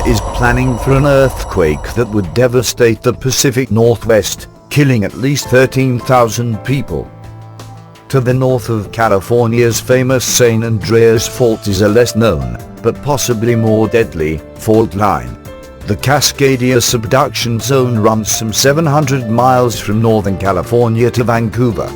is planning for an earthquake that would devastate the Pacific Northwest, killing at least 13,000 people. To the north of California's famous San Andreas fault is a less known, but possibly more deadly, fault line. The Cascadia subduction zone runs some 700 miles from Northern California to Vancouver.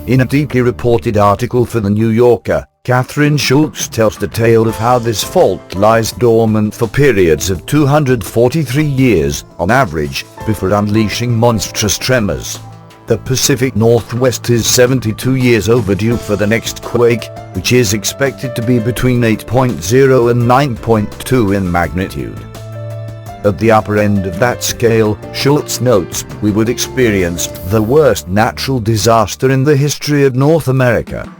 In a deeply reported article for The New Yorker, Kathryn Schulz tells the tale of how this fault lies dormant for periods of 243 years, on average, before unleashing monstrous tremors. The Pacific Northwest is 72 years overdue for the next quake, which is expected to be between 8.0 and 9.2 in magnitude. At the upper end of that scale, Schulz notes, we would experience the worst natural disaster in the history of North America.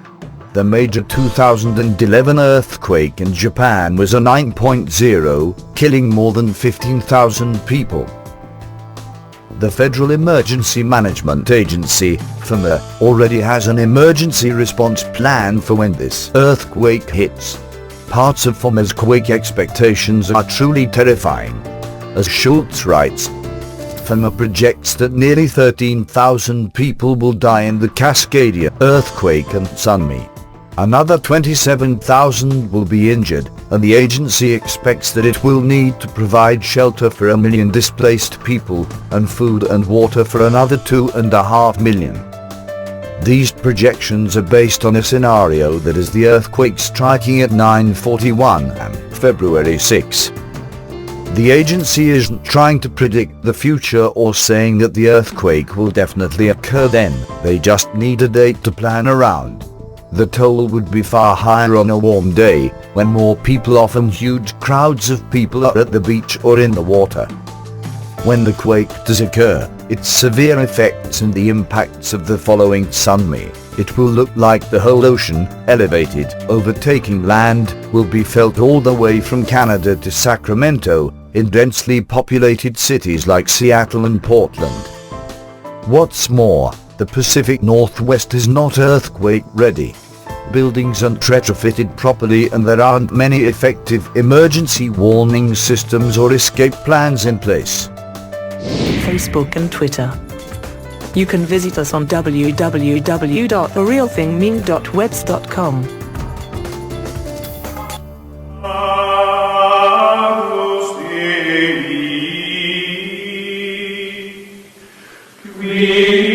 The major 2011 earthquake in Japan was a 9.0, killing more than 15,000 people. The Federal Emergency Management Agency, FEMA, already has an emergency response plan for when this earthquake hits. Parts of FEMA's quake expectations are truly terrifying. As Schulz writes, FEMA projects that nearly 13,000 people will die in the Cascadia earthquake and tsunami. Another 27,000 will be injured, and the agency expects that it will need to provide shelter for 1 million displaced people, and food and water for another 2.5 million. These projections are based on a scenario that is the earthquake striking at 9:41 am, February 6. The agency isn't trying to predict the future or saying that the earthquake will definitely occur then, they just need a date to plan around. The toll would be far higher on a warm day, when more people, often huge crowds of people, are at the beach or in the water. When the quake does occur, its severe effects and the impacts of the following tsunami, it will look like the whole ocean, elevated, overtaking land, will be felt all the way from Canada to Sacramento, in densely populated cities like Seattle and Portland. What's more, the Pacific Northwest is not earthquake ready. Buildings aren't retrofitted properly, and there aren't many effective emergency warning systems or escape plans in place. Facebook and Twitter. You can visit us on www.therealthingming.webs.com. We